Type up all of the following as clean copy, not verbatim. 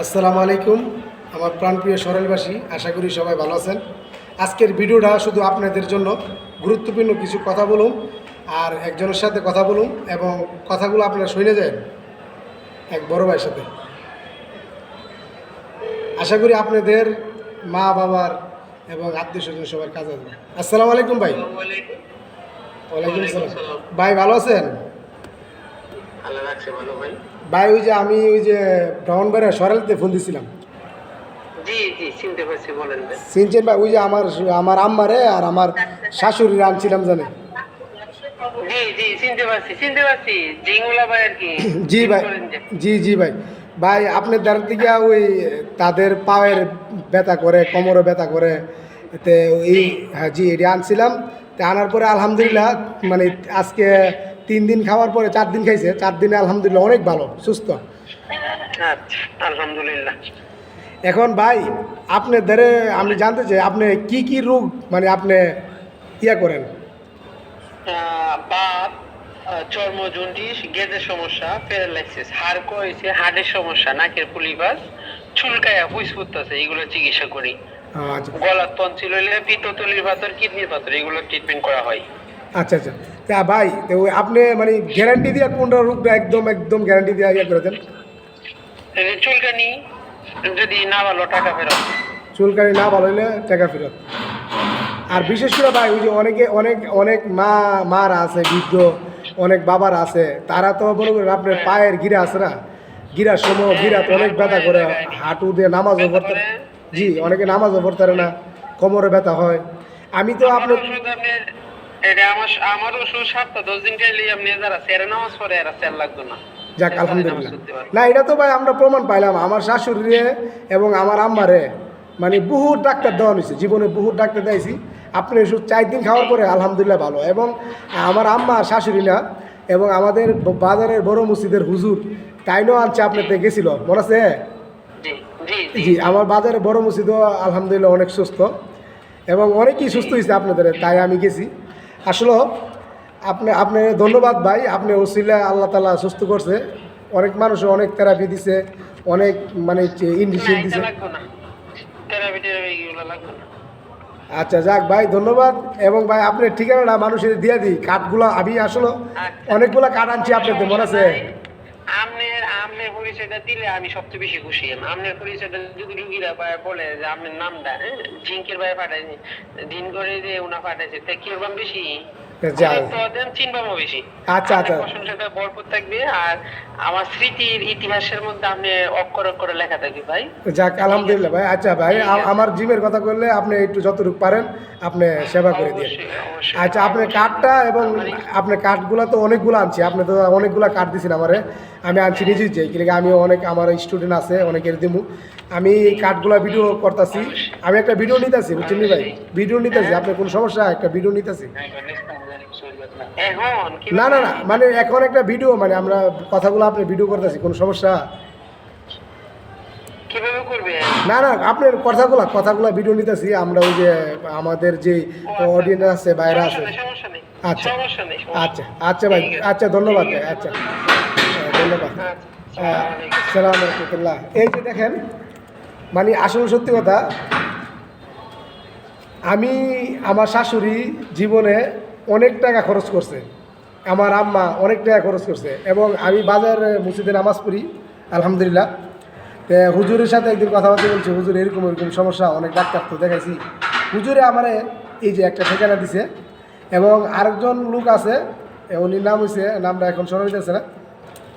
আসসালামু আলাইকুম আমার প্রাণপ্রিয় সরেলবাসী, আশা করি সবাই ভালো আছেন। আজকের ভিডিওটা শুধু আপনাদের জন্য গুরুত্বপূর্ণ কিছু কথা বলুন আর একজনের সাথে কথা বলুন এবং কথাগুলো আপনারা শুনে যায় এক বড় ভাইয়ের সাথে। আশা করি আপনাদের মা বাবার এবং আত্মীয় স্বজন সবার কাজে আসবে। আসসালামু আলাইকুম ভাই। ওয়ালাইকুম আসসালাম ভাই, ভালো আছেন? ভাই ওই যে আমি ব্রাহ্মণবাড়িয়া সরেলতে ফোন দিছিলাম। চিনছেন ভাই? ওই যে আমার আম্মারে আর আমার শাশুড়ি আনছিলাম জানে। জি ভাই, জি ভাই। ভাই আপনার দ্বার থেকে ওই তাদের পায়ের ব্যথা করে, কোমরে ব্যথা করে, এতে এই হ্যাঁ জি এটা আনছিলাম। তা আনার পরে আলহামদুলিল্লাহ মানে আজকে 3 দিন খাওয়ার পরে 4 দিন খাইছে, 4 দিনে আলহামদুলিল্লাহ অনেক ভালো সুস্থ। আচ্ছা, আলহামদুলিল্লাহ। এখন ভাই আপনার দ্বারে আমি জানতে চাই আপনি কি রোগ মানে আপনি করেন? বাত, চর্ম জন্ডিস, গেদের সমস্যা, প্যারালাইসিস, হাড় কইছে, হাড়ের সমস্যা, নাকের পুলিবাস, চুলকায়া হুইস ফুটতেছে, এগুলো চিকিৎসা করি। আচ্ছা, গলার টনসিল হইলে পিত্তথলির পাথর, কিডনির পাথর, এগুলো ট্রিটমেন্ট করা হয়। আচ্ছা। তা ভাই তো আপনি মানে গ্যারান্টি দিয়া কোনটা রোগটা একদম গ্যারান্টি দিয়া করে দেন? চুলকানি যদি না ভালো টাকা ফেরত। চুলকানি না ভালো হলে টাকা ফেরত। আর বিশেষ করে ভাই ওই যে অনেক মারা আছে, বৃদ্ধ অনেক বাবারা আছে, তারা তো মনে করেন আপনার পায়ের গিরা আছে না, গিরার সময় গিরা তো অনেক ব্যথা করে, হাঁটু দিয়ে নামাজও পড়তে, জি অনেকে নামাজও পড়তে পারে না, কোমরে ব্যথা হয়। আমি তো আপনার আমার ওষুধ 7-10 দিন খাইলে আপনি যারা সেরে নামাজ পড়ে এরা সের লাগতো না। যাক আলহামদুলিল্লাহ। না এটা তো ভাই আমরা প্রমাণ পাইলাম, আমার শাশুড়ি এবং আমার আম্মারে মানে বহুত ডাক্তার দেওয়া হয়েছে, জীবনে বহুত ডাক্তার দিয়েছি। আপনি ওষুধ 4 দিন খাওয়ার পরে আলহামদুলিল্লাহ ভালো। এবং আমার আম্মা শাশুড়ি না এবং আমাদের বাজারের বড় মসজিদের হুজুর তাইনও আনছে আপনার গেছিল, মনে আছে? জি আমার বাজারে বড় মসজিদও আলহামদুলিল্লাহ অনেক সুস্থ এবং অনেকেই সুস্থ হয়েছে আপনাদের, তাই আমি গেছি। আসলে আপনি ধন্যবাদ ভাই, আপনি ওসিলা আল্লাহ তাআলা সুস্থ করছে। অনেক মানুষ অনেক থেরাপি দিছে, অনেক মানে ইনজেকশন দিছে। আচ্ছা যাক ভাই ধন্যবাদ। এবং ভাই আপনার ঠিকানাটা মানুষের দিয়ে দিই, কাঠগুলো আমি আসলে অনেকগুলো কাঠ আনছি আপনাদের, মনে আছে? আপনার পরিচয়টা দিলে আমি সবচেয়ে বেশি খুশি। আপনার পরিচয়টা যদি রুগীরা বলে যে আপনার নামটা জিঙ্কের ভাই পাঠাইছে, দিন করে যে উনা পাঠাইছে, তা কিরকম বেশি আচ্ছা প্রশংসাটা ভরপুর থাকবে আর আমার স্মৃতির ইতিহাসের মধ্যে আপনি অক্ষরে লেখা থাকবে ভাই। যাক আলহামদুলিল্লাহ ভাই। আচ্ছা ভাই আমার জিমের কথা করলে আপনি একটু যতটুকু পারেন আপনি সেবা করে দিন। আচ্ছা আপনার কাঠটা এবং আপনার কাঠগুলো তো অনেকগুলো আনছি, আপনি তো অনেকগুলো কাঠ দিয়েছেন আমারে, আমি আনছি নিজেই যাই কিন্তু আমি অনেক আমার স্টুডেন্ট আছে অনেকের দিমু, আমি কাঠগুলা ভিডিও করতেছি, আমি একটা ভিডিও নিতেছি বুঝছেন ভাই, ভিডিও নিতেছি। আপনার কোনো সমস্যা? একটা ভিডিও নিতেছি। না মানে এখন একটা ভিডিও মানে আমরা কথাগুলো আপনি ভিডিও করতেছি, কোনো সমস্যা? না আপনার কথাগুলো ভিডিও নিতেছি আমরা, ওই যে আমাদের যে অডিয়েন্স আছে বাইরে আছে। আচ্ছা ভাই, আচ্ছা ধন্যবাদ ভাই, আচ্ছা ধন্যবাদ। আসসালামু আলাইকুম। এই যে দেখেন মানে আসলে সত্যি কথা, আমি আমার শাশুড়ি জীবনে অনেক টাকা খরচ করছে, আমার আম্মা অনেক টাকা খরচ করছে, এবং আমি বাজারে মসজিদে নামাজ পড়ি আলহামদুলিল্লাহ। তো হুজুরের সাথে একদিন কথাবার্তা বলছি, হুজুর এরকম সমস্যা, অনেক ডাক্তার তো দেখাইছি। হুজুরে আমারে এই যে একটা ঠিকানা দিছে, এবং আরেকজন লোক আছে উনির নাম হয়েছে, নামটা এখন শোনা যাচ্ছে না,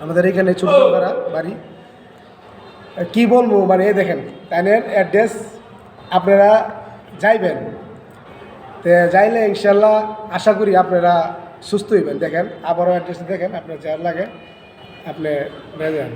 আমাদের এখানে ছোট বাড়ি, কি বলবো মানে এই দেখেন তাইনের অ্যাড্রেস, আপনারা যাইবেন, তো যাইলে ইনশাল্লাহ আশা করি আপনারা সুস্থ হইবেন। দেখেন আবারও অ্যাড্রেস দেখেন, আপনার যার লাগে আপনি যান।